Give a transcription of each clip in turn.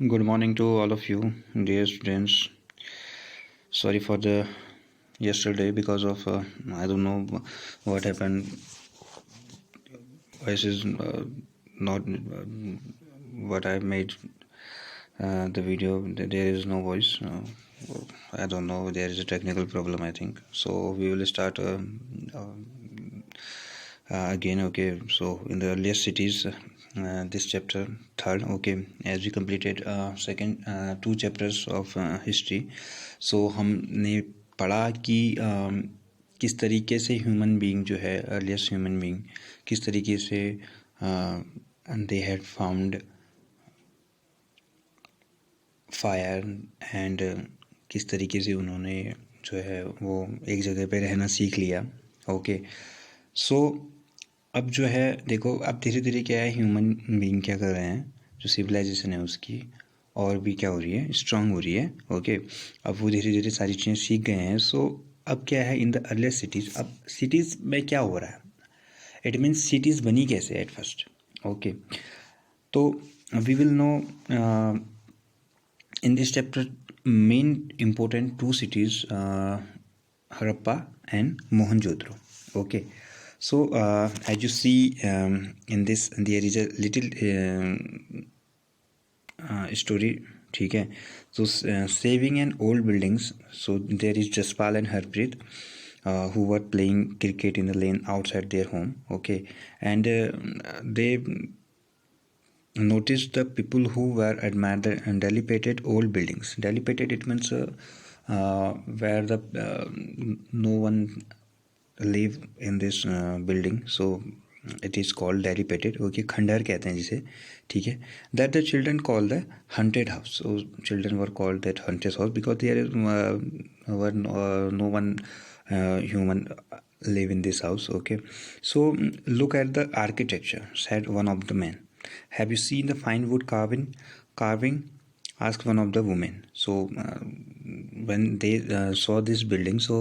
Good morning to all of you, dear students. Sorry for the yesterday because of I don't know what happened. Voice is not what I made the video. There is no voice. I don't know. There is a technical problem, I think. So we will start again. Okay. So in the earliest cities, this chapter third. Okay, as we completed second two chapters of history, so हमने पढ़ा कि किस तरीके से human being जो है earliest human being किस तरीके से they had found fire and किस तरीके से उन्होंने जो है वो एक जगह पे रहना सीख लिया. ओके सो अब जो है देखो अब धीरे धीरे क्या है ह्यूमन बीइंग क्या कर रहे हैं जो सिविलाइजेशन है उसकी और भी क्या हो रही है स्ट्रांग हो रही है. ओके अब वो धीरे धीरे सारी चीज़ें सीख गए हैं. सो अब क्या है इन द अर्लीस्ट सिटीज़ अब सिटीज़ में क्या हो रहा है इट मीन्स सिटीज़ बनी कैसे एट फर्स्ट. ओके तो we will know in this chapter main important two cities Harappa and Mohenjo-daro. Okay so as you see in this there is a little story. ठीक है so saving an old buildings. So there is Jaspal and Harpreet who were playing cricket in the lane outside their home. Okay and they notice the people who were admired the dilapidated old buildings. Dilapidated it means where the no one live in this building, so it is called dilapidated. Okay खंडहर कहते हैं जिसे. ठीक है that the children call the haunted house. So children were called that haunted house because there is were no one human live in this house. Okay so look at the architecture, said one of the men. Have you seen the fine wood carving? Asked one of the women. So when they saw this building, so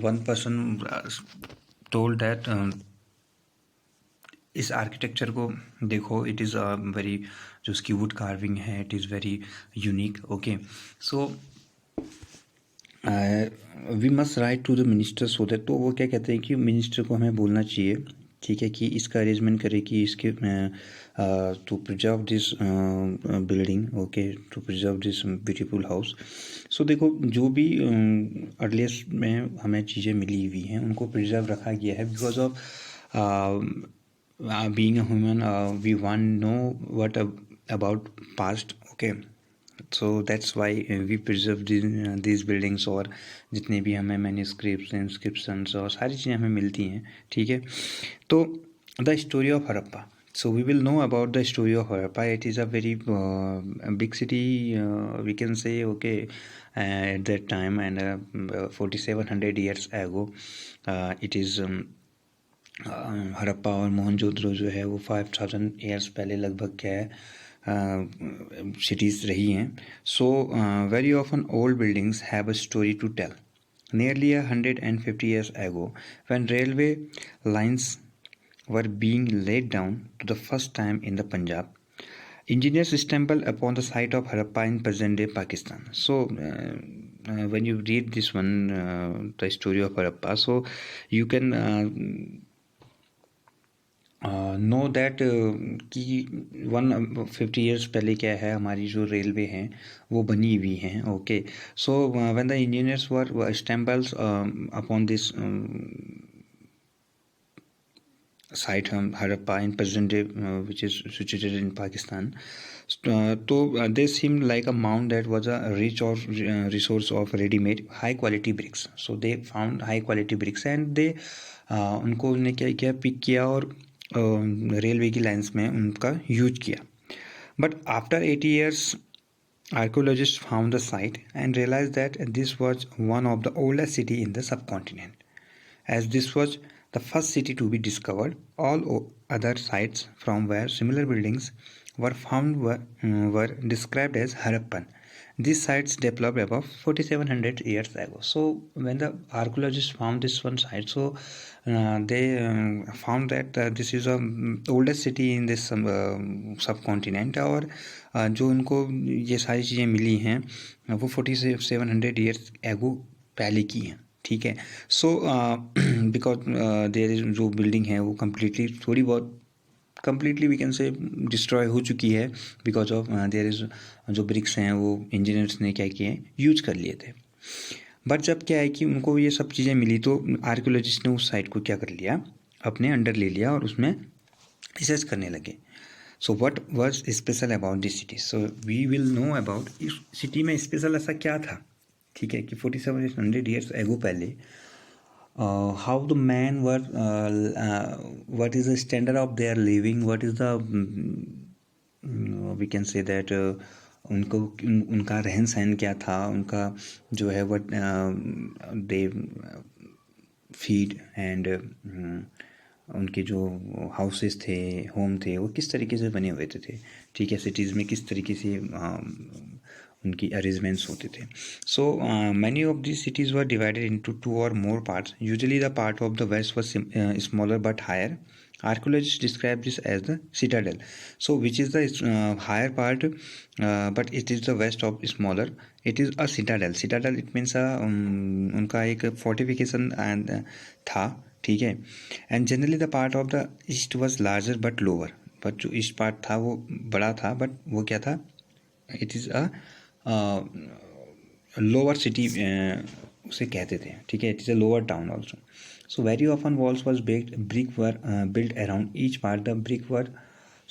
one person told that इस architecture को देखो it is very जो उसकी wood carving है it is very unique. Okay so we must write to the minister so that. तो वो क्या कहते हैं कि मिनिस्टर को हमें बोलना चाहिए ठीक है कि इसका अरेंजमेंट करे कि इसके to preserve this building. Okay to preserve this beautiful house. So देखो जो भी अर्लीस्ट में हमें चीज़ें मिली हुई हैं उनको प्रिजर्व रखा गया है because of being a human we want know what about past. Okay so that's why we preserve this buildings. और जितने भी हमें मैन्यूस्क्रिप्ट्स इंस्क्रिप्शंस और सारी चीज़ें हमें मिलती हैं. ठीक है तो the story of Harappa. So we will know about the story of Harappa. It is a very big city, we can say. Okay, at that time and 4700 years ago, it is Harappa और मोहनजोदड़ो जो है वो 5000 years पहले लगभग क्या है cities रही हैं. So very often old buildings have a story to tell. Nearly 150 years ago, when railway lines were being laid down to the first time in the Punjab, engineers stumbled upon the site of Harappa in present-day Pakistan. So when you read this one, the story of Harappa, so you can know that कि 150 years पहले क्या है हमारी जो railway हैं वो बनी हुई हैं. Okay so when the engineers were stumbled upon this site Harappa in present day which is situated in Pakistan. So they seemed like a mound that was a rich or resource of ready-made high quality bricks. So they found high quality bricks and they उनको उन्होंने क्या किया pick किया और railway की lines में उनका use किया. But after 80 years archaeologists found the site and realized that this was one of the oldest city in the subcontinent. As this was the first city to be discovered, all other sites from where similar buildings were found were described as Harappan. These sites developed about 4700 years ago. So when the archaeologists found this one site, so they found that this is a oldest city in this subcontinent. और जो उनको ये सारी चीज़ें मिली हैं वो 4700 years ago पहले की हैं, ठीक है. सो बिकॉज देयर इज जो बिल्डिंग है वो कम्प्लीटली थोड़ी बहुत completely we can say destroy हो चुकी है बिकॉज ऑफ देयर इज जो ब्रिक्स हैं वो इंजीनियर्स ने क्या किए यूज कर लिए थे. बट जब क्या है कि उनको ये सब चीज़ें मिली तो आर्कियोलॉजिस्ट ने उस साइट को क्या कर लिया, अपने अंडर ले लिया और उसमें रिसर्च करने लगे. So what was special about this city. So we will know about इस सिटी में स्पेशल ऐसा क्या था, ठीक है, कि 4700 years एगो पहले how the men were what is the standard of their living, what is the we can say that उनको उनका रहन सहन क्या था, उनका जो है what they feed and उनके जो हाउसेस थे, होम थे, वो किस तरीके से बने हुए थे, ठीक है, सिटीज़ में किस तरीके से उनकी अरेंजमेंट्स होते थे. So many of this cities were divided into 2 or more parts. Usually the part of the west was smaller but higher. Archaeologists describe this as the citadel. So which is the higher part, but it is the west of smaller. It is a citadel. Citadel it means उनका एक fortification था, ठीक है. And generally the part of the east was larger but lower. But जो east part था वो बड़ा था, बट वो क्या था, it is a lower city उसे कहते थे, ठीक है. It is a lower town also. So very often walls was baked, brick were built around each part. The brick were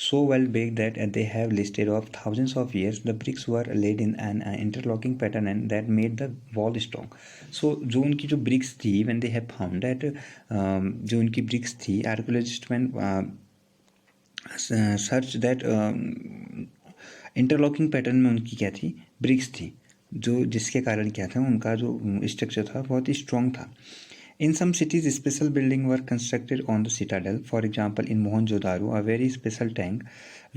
so well baked that they have listed of thousands of years. The bricks were laid in an interlocking pattern and that made the wall strong. So जो उनकी जो bricks थी, when they have found that जो उनकी bricks थी, archaeologists when search that interlocking pattern में उनकी क्या थी, ब्रिक्स थी, जो जिसके कारण क्या था, उनका जो स्ट्रक्चर था बहुत ही स्ट्रॉन्ग था. In some cities, special buildings were constructed on the citadel. For example, in Mohenjo-daro, a very special tank,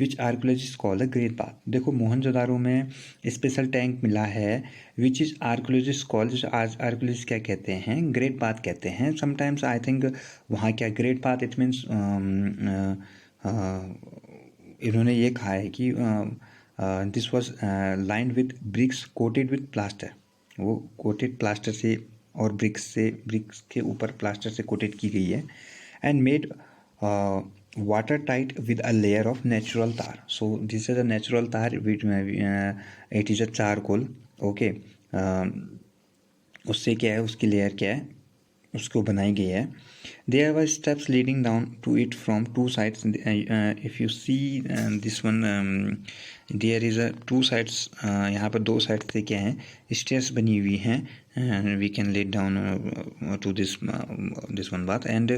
which archaeologists call the Great Bath. देखो मोहनजोदारो में स्पेशल टैंक मिला है, which is archaeologists call, archaeologist क्या कहते हैं, great bath कहते हैं. Sometimes I think वहाँ क्या ग्रेट बाथ इट मीन्स इन्होंने ये कहा है कि this was lined with bricks coated with plaster. वो कोटेड प्लास्टर से और ब्रिक्स के ऊपर प्लास्टर से कोटेड की गई है. And made watertight with a layer of natural tar. So this is a natural tar, it is a charcoal, okay. उससे क्या है, उसकी लेयर क्या है, उसको बनाई गई है. There were steps leading down to it from two sides. If you see this one, there is a two sides. यहाँ पर दो साइड से क्या है, स्टेयर्स बनी हुई हैं. And we can lead down to this one bath. And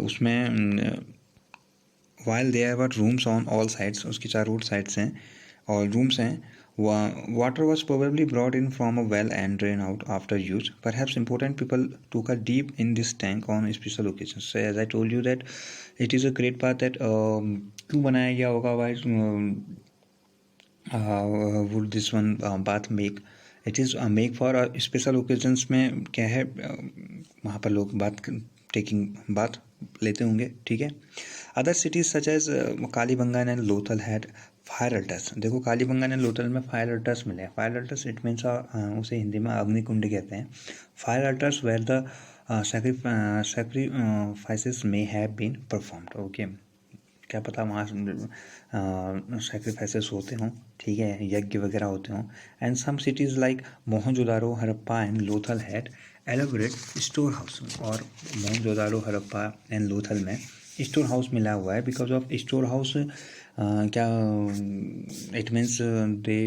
उसमें while there were rooms on all sides, उसकी चारों साइड्स हैं और रूम्स हैं. Water was probably brought in from a well and drained out after use. Perhaps important people took a dip in this tank on special occasions. So as I told you that it is a great bath that क्यों बनाया गया होगा, why would this one bath make? It is make for special occasions. में क्या है, वहाँ पर लोग बात लेते होंगे, ठीक है. Other cities such as Kalibangan and Lothal had fire altars. देखो कालीबंगान एंड लोथल में फायर अल्टर्स मिले. फायर अल्टर्स इट मीन्स उसे हिंदी में अग्निकुंड कहते हैं. Fire altars where the sacrifices may have been performed. Okay, क्या पता वहाँ सैक्रिफाइसेस होते हों, ठीक है, यज्ञ वगैरह होते हों. And some cities like Mohenjodaro, Harappa and Lothal had elaborate store house. और मोहनजोदारो, हड़प्पा एंड लोथल में स्टोर हाउस मिला हुआ है. बिकॉज ऑफ स्टोर हाउस क्या it means they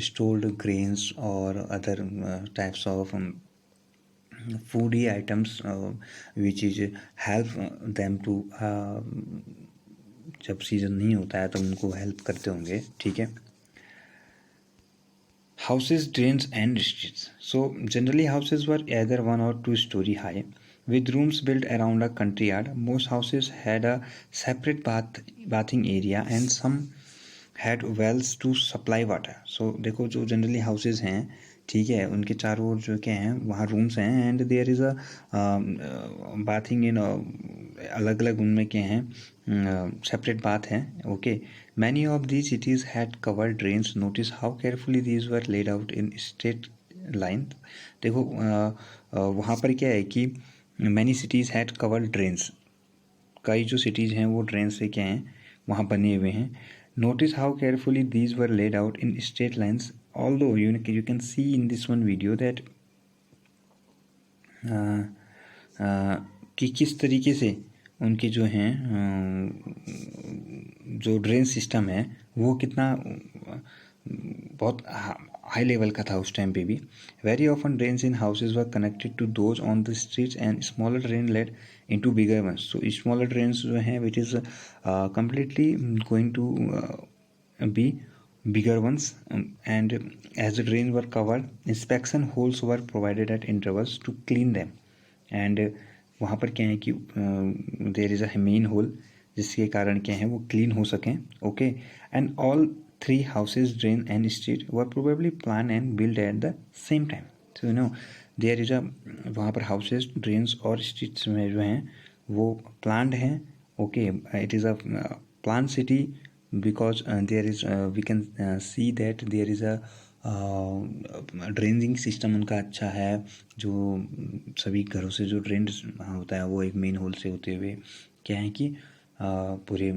stored grains और other types of foody items which is help them to जब season नहीं होता है तो उनको हेल्प करते होंगे, ठीक है. Houses, drains and streets. So generally houses were either 1 or 2 story high with rooms built around a country yard. Most houses had a separate bathing area and some had wells to supply water. So देखो जो generally houses हैं, ठीक है, उनके चारों ओर जो क्या हैं वहाँ रूम्स हैं, and there is a bathing in, अलग अलग उनमें क्या हैं सेपरेट बाथ हैं। Okay, many of these cities had covered drains, notice how carefully these were laid out in straight line. देखो वहाँ पर क्या है कि many cities had covered drains, कई जो सिटीज़ हैं वो ड्रेन से क्या हैं वहाँ बने हुए हैं। Notice how carefully these were laid out in straight lines, although you can see in this one video that कि किस तरीके से उनके जो हैं जो ड्रेन सिस्टम है वो कितना बहुत हाई लेवल का था उस टाइम पे भी। Very often drains in houses were connected to those on the streets and smaller drain led into bigger ones. So smaller drains जो हैं which is completely going to be bigger ones, and as the drains were covered, inspection holes were provided at intervals to clean them, and वहाँ पर क्या है कि there is a manhole जिसके कारण क्या है वो क्लीन हो सकें। Okay, and all 3 houses drain and street were probably plan and build at the same time. So you know there is a, वहाँ पर हाउसेज ड्रेन्स और स्ट्रीट्स में जो हैं वो प्लान्ड हैं। Okay, it is a planned city because there is we can see that there is a draining system उनका अच्छा है, जो सभी घरों से जो ड्रेन होता है वो एक मेन होल से होते हुए क्या है कि पूरे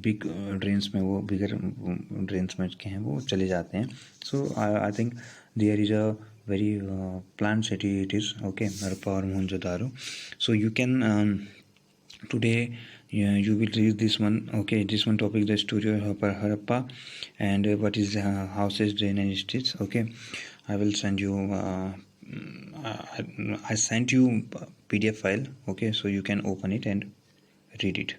बिग ड्रेन्स में वो बिगर ड्रेन्स में क्या हैं वो चले जाते हैं। So I think there is a very planned city it is. Okay, Harappa or Mohenjo-daro. So you can today you will read this one. Okay, this one topic, the story of Harappa and what is houses, drain and streets. Okay, I will send you I sent you PDF file. Okay, so you can open it and read it.